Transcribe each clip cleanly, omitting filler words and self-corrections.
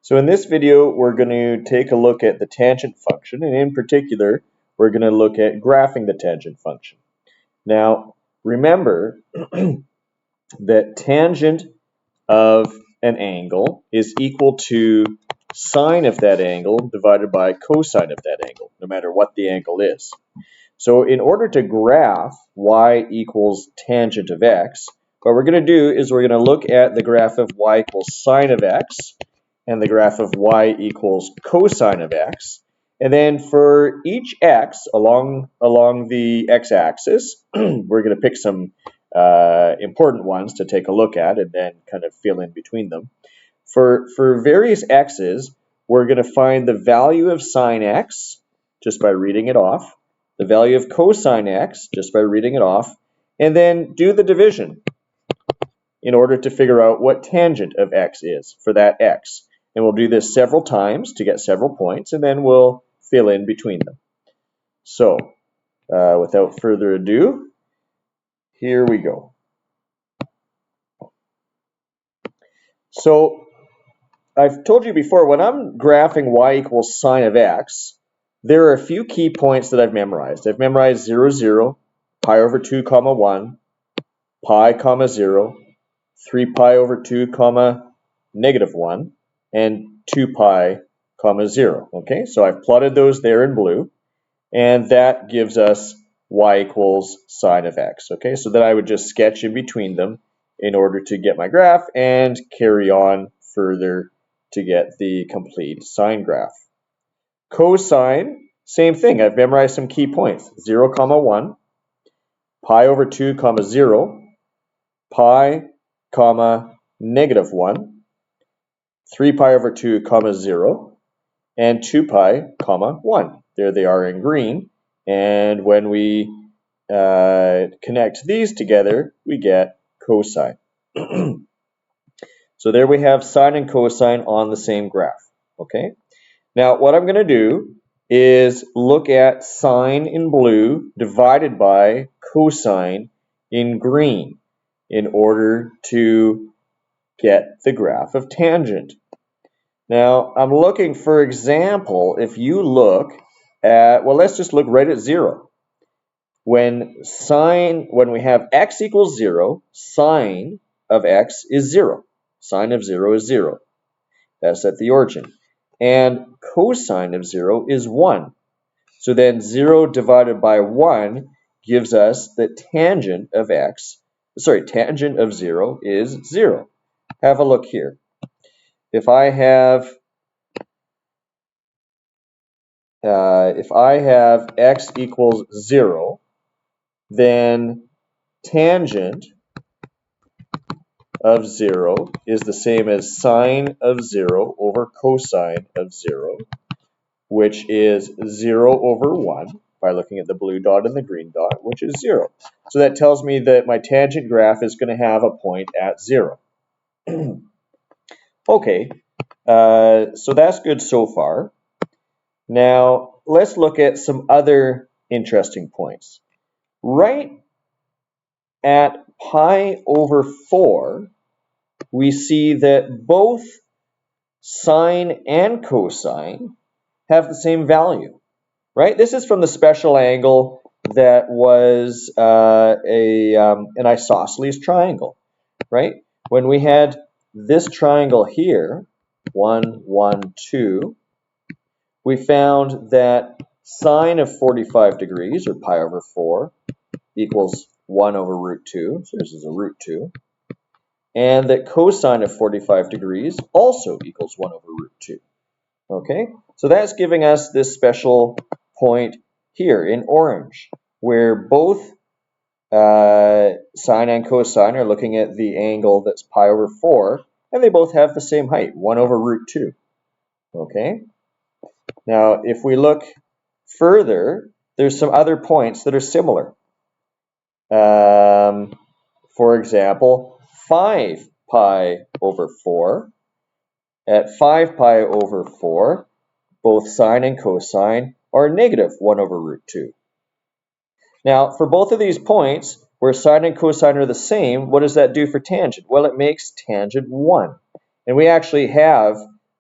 So in this video, we're going to take a look at the tangent function, and in particular, we're going to look at graphing the tangent function. Now, remember that tangent of an angle is equal to sine of that angle divided by cosine of that angle, no matter what the angle is. So in order to graph y equals tangent of x, what we're going to do is we're going to look at the graph of y equals sine of x and the graph of y equals cosine of x. And then for each x along the x-axis, we're going to pick some important ones to take a look at and then kind of fill in between them. For various x's, we're going to find the value of sine x just by reading it off, the value of cosine x just by reading it off, and then do the division in order to figure out what tangent of x is for that x. And we'll do this several times to get several points, and then we'll fill in between them. So, without further ado, here we go. So, I've told you before, when I'm graphing y equals sine of x, there are a few key points that I've memorized. I've memorized 0, 0, pi over 2, comma 1, pi, comma 0, 3 pi over 2, comma negative 1, and 2 pi, comma 0. Okay, so I've plotted those there in blue, and that gives us y equals sine of x. Okay, so then I would just sketch in between them in order to get my graph and carry on further to get the complete sine graph. Cosine, same thing. I've memorized some key points. 0, comma 1, pi over 2, comma 0, pi, comma negative 1, 3 pi over 2, comma 0, and 2 pi, comma 1. There they are in green. And when we connect these together, we get cosine. So there we have sine and cosine on the same graph. Okay. Now what I'm going to do is look at sine in blue divided by cosine in green in order to get the graph of tangent. Now I'm looking, for example, if you look at, well, let's just look right at 0. When we have x equals 0, sine of x is 0. Sine of 0 is 0. That's at the origin. And cosine of 0 is 1. So then 0 divided by 1 gives us that tangent of 0 is 0. Have a look here. If I have x equals 0, then tangent of 0 is the same as sine of 0 over cosine of 0, which is 0 over 1 by looking at the blue dot and the green dot, which is 0. So that tells me that my tangent graph is going to have a point at 0. Okay, so that's good so far. Now, let's look at some other interesting points. Right at pi over 4, we see that both sine and cosine have the same value, right? This is from the special angle that was an isosceles triangle, right? When we had this triangle here, 1, 1, 2, we found that sine of 45 degrees, or pi over 4, equals 1 over root 2, so this is a root 2, and that cosine of 45 degrees also equals 1 over root 2. Okay, so that's giving us this special point here in orange, where both sine and cosine are looking at the angle that's pi over 4, and they both have the same height, 1 over root 2. Okay, now if we look further, there's some other points that are similar. For example, 5 pi over 4. At 5 pi over 4, both sine and cosine are negative 1 over root 2. Now, for both of these points, where sine and cosine are the same, what does that do for tangent? Well, it makes tangent 1. And we actually have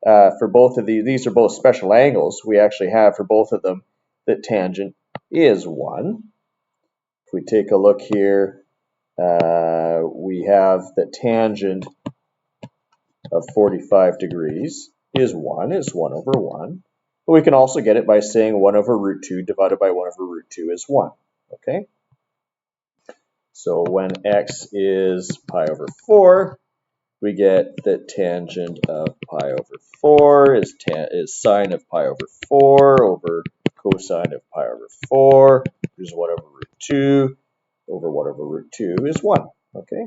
for both of these are both special angles, we actually have for both of them that tangent is 1. If we take a look here, we have the tangent of 45 degrees is 1 over 1. But we can also get it by saying 1 over root 2 divided by 1 over root 2 is 1. Okay? So when x is pi over 4, we get that tangent of pi over 4 is sine of pi over 4 over cosine of pi over 4, which is 1 over root 2 over 1 over root 2 is 1. Okay?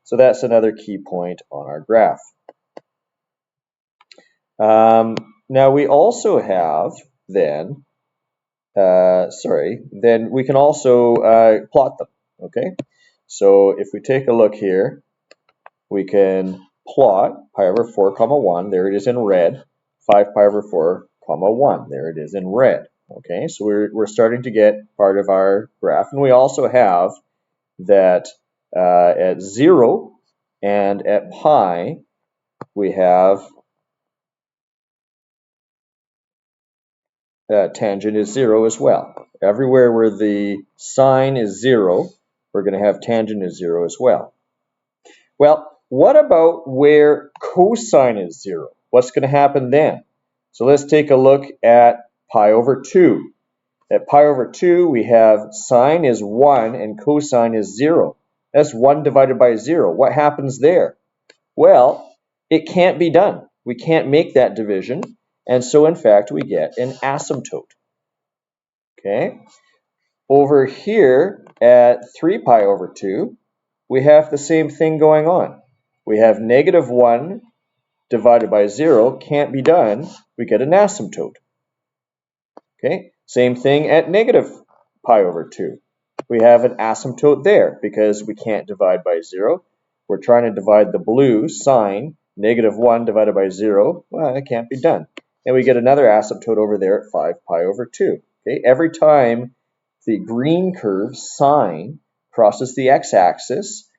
So that's another key point on our graph. Now we also have then we can also plot them. Okay, so if we take a look here, we can plot pi over 4 comma 1. There it is in red. 5 pi over 4 comma 1. There it is in red. Okay, so we're starting to get part of our graph, and we also have that at 0 and at pi we have tangent is 0 as well. Everywhere where the sine is 0, we're going to have tangent is 0 as well. Well, what about where cosine is 0? What's going to happen then? So let's take a look at pi over 2. At pi over 2, we have sine is 1 and cosine is 0. That's 1 divided by 0. What happens there? Well, it can't be done. We can't make that division. And so, in fact, we get an asymptote. Okay? Over here at 3 pi over 2, we have the same thing going on. We have negative 1 divided by 0, can't be done. We get an asymptote. Okay? Same thing at negative pi over 2. We have an asymptote there because we can't divide by 0. We're trying to divide the blue sine, negative 1 divided by 0. Well, it can't be done. And we get another asymptote over there at 5 pi over 2. Okay? Every time the green curve sine crosses the x-axis,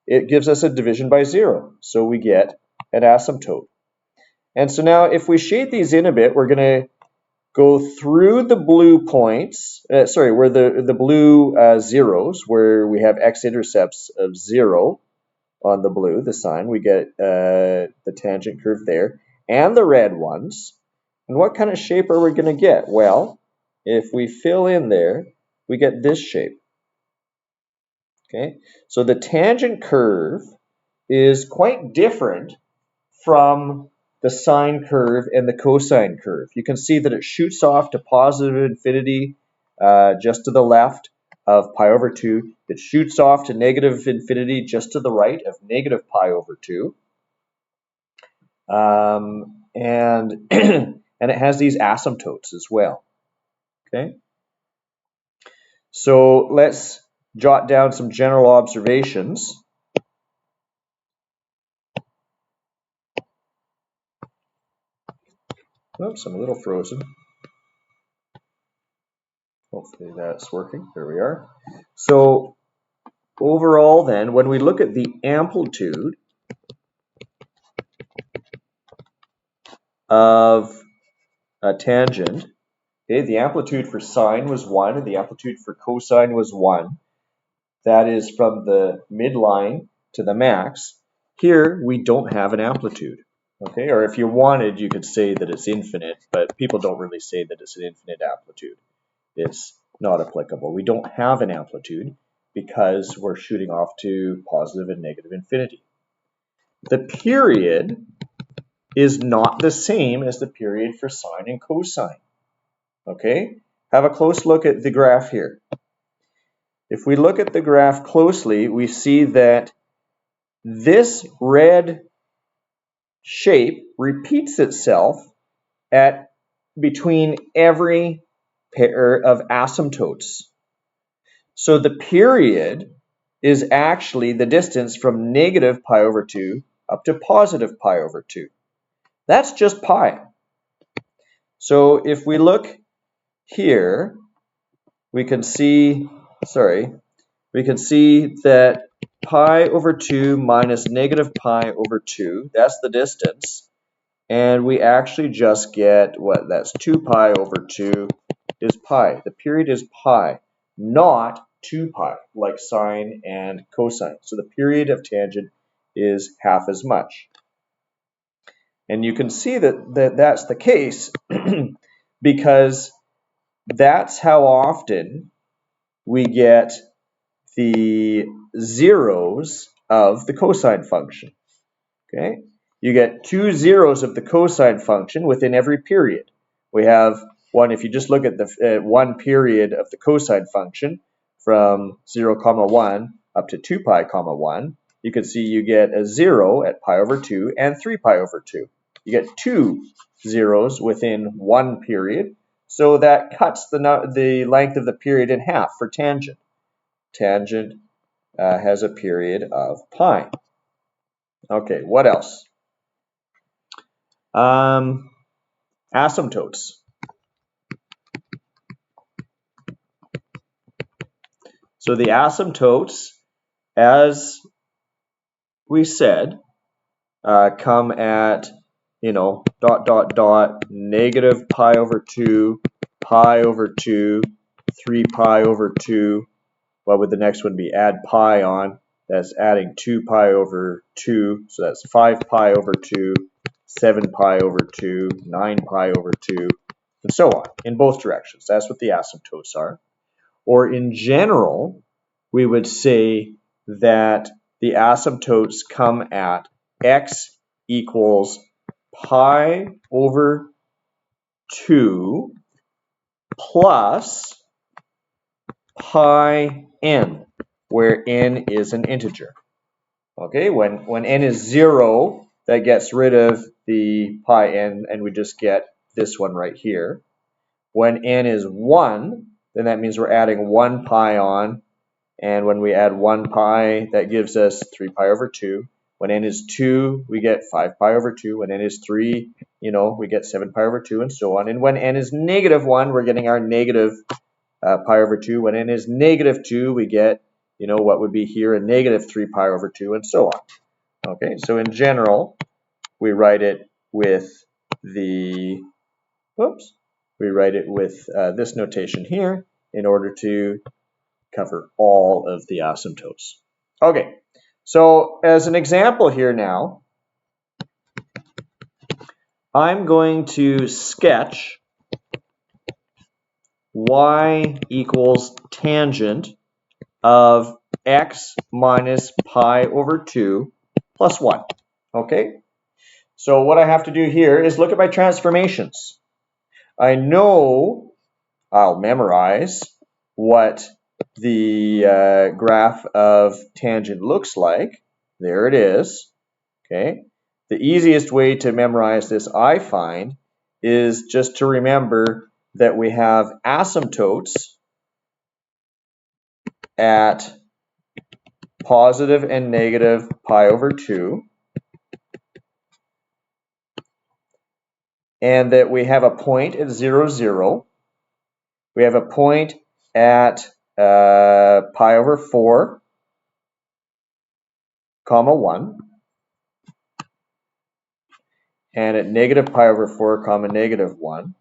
it gives us a division by 0. So we get an asymptote. And so now if we shade these in a bit, we're going to go through the blue points, where the blue zeros, where we have x-intercepts of 0 on the blue, the sine, we get the tangent curve there, and the red ones. And what kind of shape are we going to get? Well, if we fill in there, we get this shape. Okay, so the tangent curve is quite different from the sine curve and the cosine curve. You can see that it shoots off to positive infinity just to the left of pi over 2. It shoots off to negative infinity just to the right of negative pi over 2. And it has these asymptotes as well. Okay, so let's jot down some general observations. Oops, I'm a little frozen. Hopefully that's working. There we are. So overall then, when we look at the amplitude of a tangent, okay, the amplitude for sine was 1 and the amplitude for cosine was 1. That is from the midline to the max. Here we don't have an amplitude. Okay, or if you wanted, you could say that it's infinite, but people don't really say that it's an infinite amplitude. It's not applicable. We don't have an amplitude because we're shooting off to positive and negative infinity. The period is not the same as the period for sine and cosine. Okay, have a close look at the graph here. If we look at the graph closely, we see that this red shape repeats itself at between every pair of asymptotes. So the period is actually the distance from negative pi over 2 up to positive pi over 2. That's just pi. So if we look here, we can see that pi over 2 minus negative pi over 2, that's the distance. and we actually just get what? That's 2 pi over 2 is pi. The period is pi, not 2 pi like sine and cosine. So the period of tangent is half as much. And you can see that that's the case because that's how often we get the zeros of the cosine function. Okay, you get 2 zeros of the cosine function within every period. We have one, if you just look at the one period of the cosine function from 0, 1 up to 2 pi, 1, you can see you get a 0 at pi over 2 and 3 pi over 2. You get 2 zeros within one period, so that cuts the length of the period in half for tangent. Tangent has a period of pi. Okay, what else? Asymptotes. So the asymptotes, as we said, come at, negative pi over 2, pi over 2, 3 pi over 2. What would the next one be? Add pi on. That's adding 2 pi over 2. So that's 5 pi over 2, 7 pi over 2, 9 pi over 2, and so on, in both directions. That's what the asymptotes are. Or in general, we would say that the asymptotes come at x equals pi over 2 plus pi n, where n is an integer. Okay, when n is 0, that gets rid of the pi n, and we just get this one right here. When n is 1, then that means we're adding 1 pi on, and when we add 1 pi, that gives us 3 pi over 2. When n is 2, we get 5 pi over 2. When n is 3, we get 7 pi over 2, and so on. And when n is negative 1, we're getting our negative pi over 2. When n is negative 2, we get, what would be here, a negative 3 pi over 2, and so on. Okay, so in general, we write it with the, this notation here in order to cover all of the asymptotes. Okay, so as an example here now, I'm going to sketch y equals tangent of x minus pi over 2 plus 1. Okay, so what I have to do here is look at my transformations. I know I'll memorize what the graph of tangent looks like. There it is. Okay. The easiest way to memorize this, I find, is just to remember that we have asymptotes at positive and negative pi over 2, and that we have a point at 0, 0. We have a point at pi over 4, 1, and at negative pi over 4, negative 1.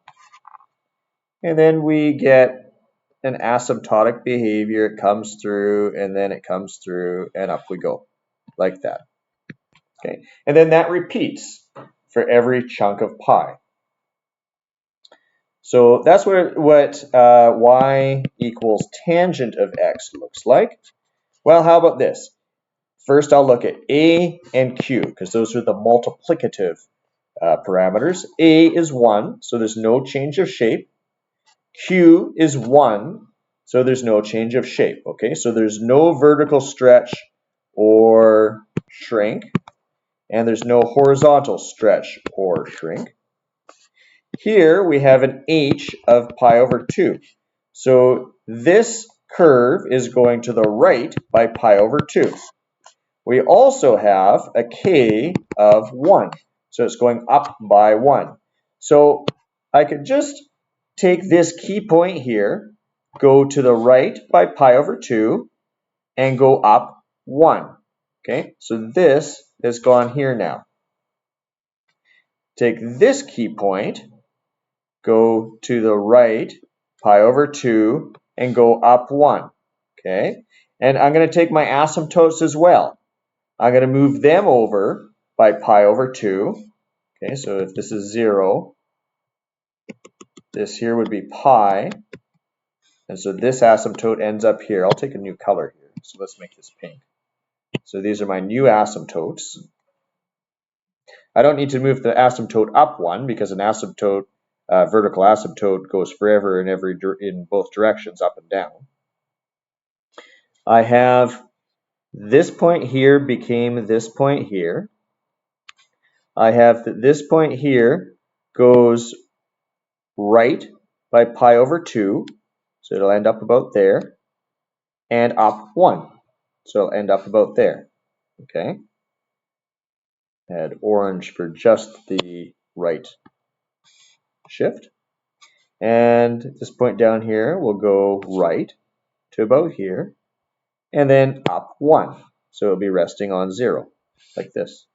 And then we get an asymptotic behavior. It comes through, and then it comes through, and up we go, like that. Okay, and then that repeats for every chunk of pi. So that's what y equals tangent of x looks like. Well, how about this? First, I'll look at a and q, because those are the multiplicative parameters. A is 1, so there's no change of shape. Q is 1, so there's no change of shape. Okay, so there's no vertical stretch or shrink, and there's no horizontal stretch or shrink. Here we have an h of pi over 2. So this curve is going to the right by pi over 2. We also have a k of 1. So it's going up by 1. So I could just take this key point here, go to the right by pi over 2, and go up 1. Okay, so this has gone here now. take this key point, go to the right, pi over 2, and go up 1. Okay? And I'm going to take my asymptotes as well. I'm going to move them over by pi over 2. Okay, so if this is 0, this here would be pi. And so this asymptote ends up here. I'll take a new color here. So let's make this pink. So these are my new asymptotes. I don't need to move the asymptote up 1 because an asymptote, vertical asymptote, goes forever in both directions, up and down. I have this point here became this point here. I have that this point here goes right by pi over 2, so it'll end up about there, and up 1, so it'll end up about there. Okay? Add orange for just the right shift. And this point down here will go right to about here, and then up 1. So it'll be resting on 0, like this.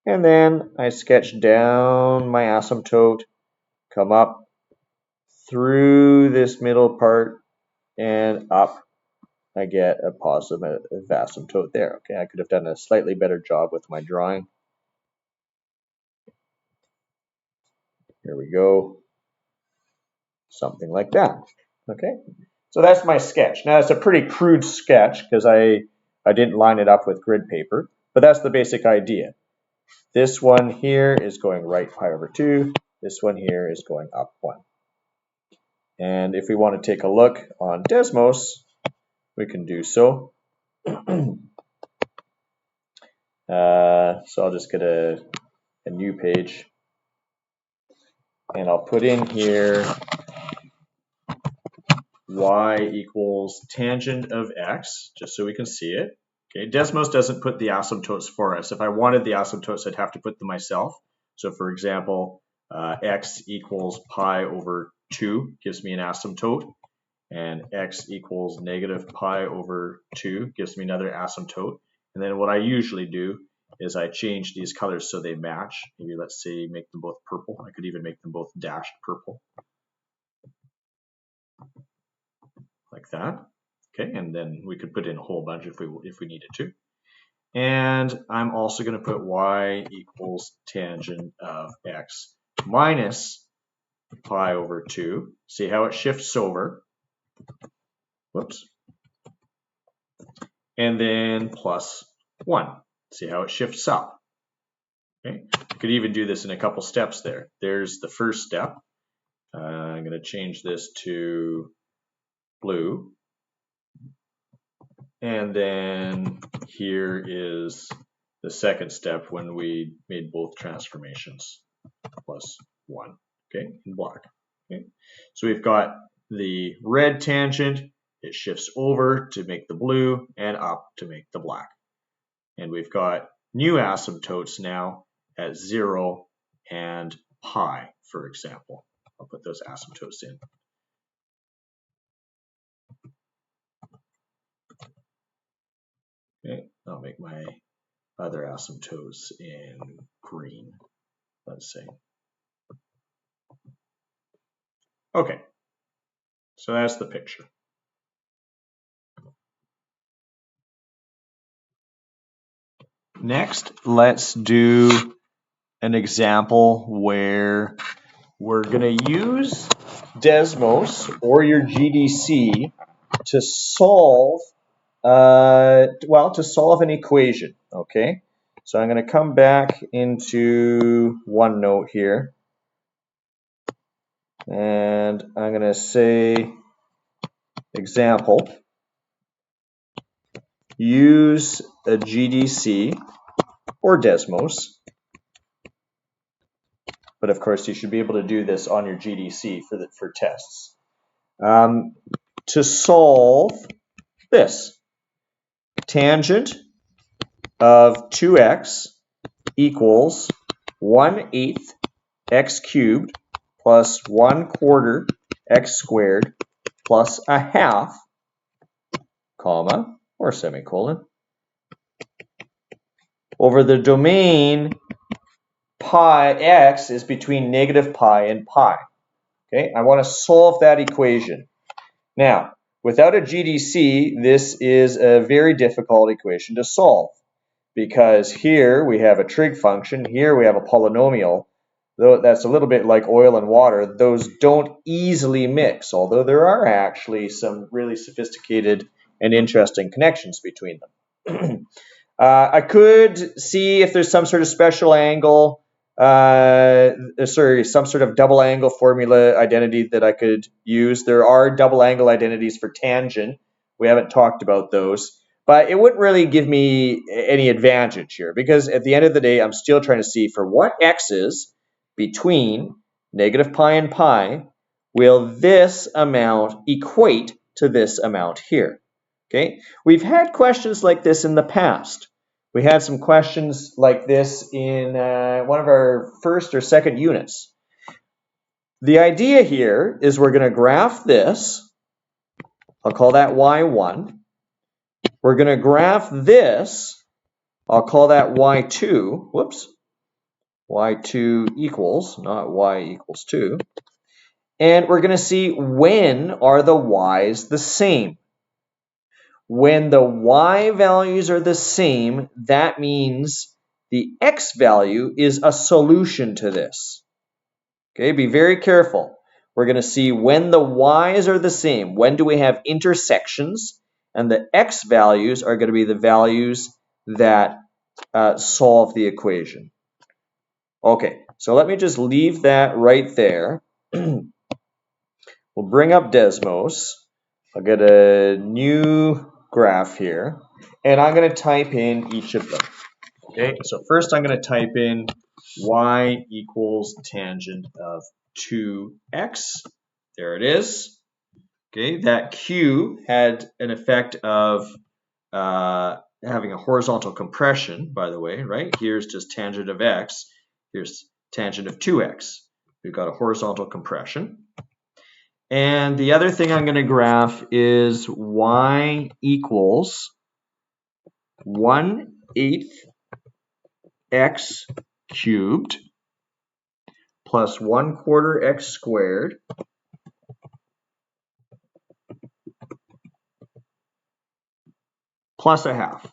And then I sketch down my asymptote, come up through this middle part, and up. I get a positive asymptote there. Okay, I could have done a slightly better job with my drawing. Here we go. Something like that. Okay, so that's my sketch. Now it's a pretty crude sketch because I didn't line it up with grid paper, but that's the basic idea. This one here is going right pi over 2. This one here is going up 1. And if we want to take a look on Desmos, we can do so. So I'll just get a new page, and I'll put in here y equals tangent of x, just so we can see it. Okay, Desmos doesn't put the asymptotes for us. If I wanted the asymptotes, I'd have to put them myself. So for example, x equals pi over 2 gives me an asymptote, and x equals negative pi over 2 gives me another asymptote. And then what I usually do is I change these colors so they match. Maybe let's say make them both purple. I could even make them both dashed purple, like that. Okay, and then we could put in a whole bunch if we needed to. And I'm also going to put y equals tangent of x minus pi over 2. See how it shifts over. Whoops. And then plus 1. See how it shifts up. Okay. I could even do this in a couple steps there. There's the first step. I'm going to change this to blue. And then here is the second step when we made both transformations, plus 1, okay, in black. Okay. So we've got the red tangent, it shifts over to make the blue and up to make the black. And we've got new asymptotes now at 0 and pi, for example. I'll put those asymptotes in. Okay, I'll make my other asymptotes in green, let's say. Okay, so that's the picture. Next, let's do an example where we're going to use Desmos or your GDC to solve to solve an equation. Okay, so I'm going to come back into OneNote here, and I'm going to say example, use a GDC or Desmos, but of course you should be able to do this on your GDC for tests, to solve this. Tangent of 2x equals 1/8 x cubed plus 1/4 x squared plus a half, comma, or semicolon, over the domain pi x is between negative pi and pi. Okay, I want to solve that equation. Now, without a GDC, this is a very difficult equation to solve because here we have a trig function, here we have a polynomial. Though that's a little bit like oil and water, those don't easily mix, although there are actually some really sophisticated and interesting connections between them. I could see if there's some sort of special angle, some sort of double angle formula identity that I could use. There are double angle identities for tangent. We haven't talked about those, but it wouldn't really give me any advantage here because at the end of the day, I'm still trying to see for what x's between negative pi and pi will this amount equate to this amount here. Okay, we've had questions like this in the past. We had some questions like this in one of our first or second units. The idea here is we're going to graph this. I'll call that y1. We're going to graph this. I'll call that y2. Whoops. y2 equals, not y equals 2. And we're going to see when are the y's the same. When the y values are the same, that means the x value is a solution to this. Okay, be very careful. We're going to see when the y's are the same. When do we have intersections? And the x values are going to be the values that solve the equation. Okay, so let me just leave that right there. We'll bring up Desmos. I'll get a new graph here, and I'm going to type in each of them. Okay, so first I'm going to type in y equals tangent of 2x. There it is. Okay, that q had an effect of having a horizontal compression, by the way, right? Here's just tangent of x. Here's tangent of 2x. We've got a horizontal compression. And the other thing I'm going to graph is y equals 1/8 x cubed plus 1/4 x squared plus a half.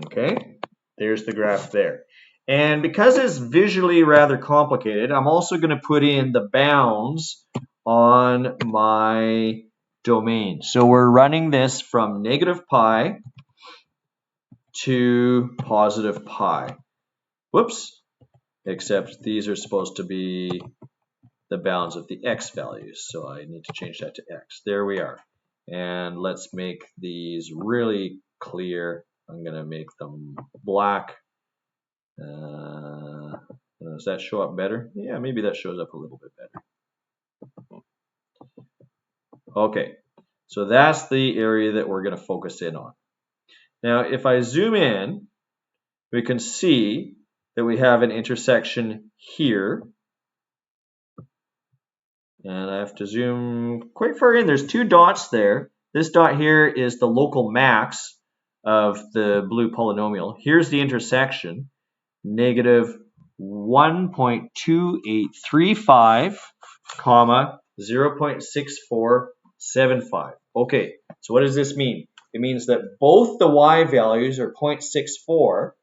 Okay, there's the graph there. And because it's visually rather complicated, I'm also going to put in the bounds on my domain. So we're running this from negative pi to positive pi. Whoops. Except these are supposed to be the bounds of the x values. So I need to change that to x. There we are. And let's make these really clear. I'm going to make them black. Does that show up better? Yeah, maybe that shows up a little bit better. Okay, so that's the area that we're going to focus in on. Now, if I zoom in, we can see that we have an intersection here. And I have to zoom quite far in. There's two dots there. This dot here is the local max of the blue polynomial. Here's the intersection, negative 1.2835, comma, 0.6475. Okay, so what does this mean? It means that both the y values are 0.64,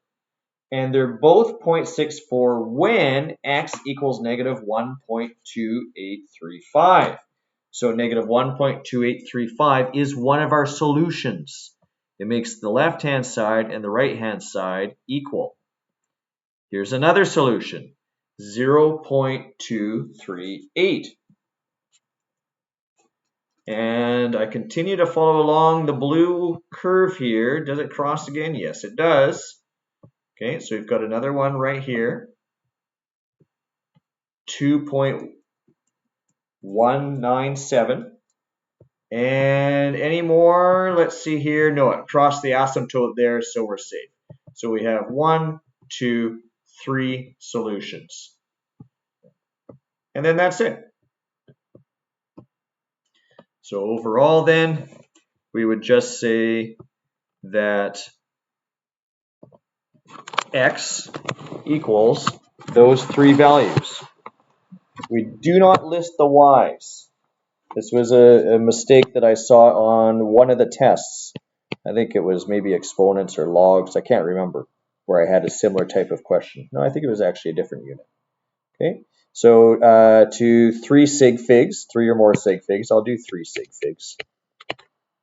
and they're both 0.64 when x equals negative 1.2835. So negative 1.2835 is one of our solutions. It makes the left-hand side and the right-hand side equal. Here's another solution, 0.238. And I continue to follow along the blue curve here. Does it cross again? Yes, it does. Okay, so we've got another one right here, 2.197. And any more? Let's see here. No, it crossed the asymptote there, so we're safe. So we have 1, 2, 3 solutions. And then that's it. So overall then, we would just say that x equals those three values. We do not list the y's. This was a mistake that I saw on one of the tests. I think it was maybe exponents or logs. I can't remember, where I had a similar type of question. No, I think it was actually a different unit. Okay, so to 3 sig figs, 3 or more sig figs, I'll do 3 sig figs.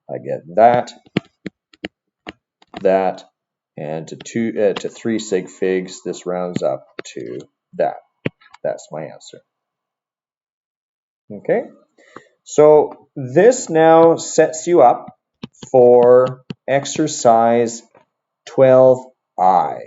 I get that, and to 3 sig figs, this rounds up to that. That's my answer. Okay, so this now sets you up for exercise 12I.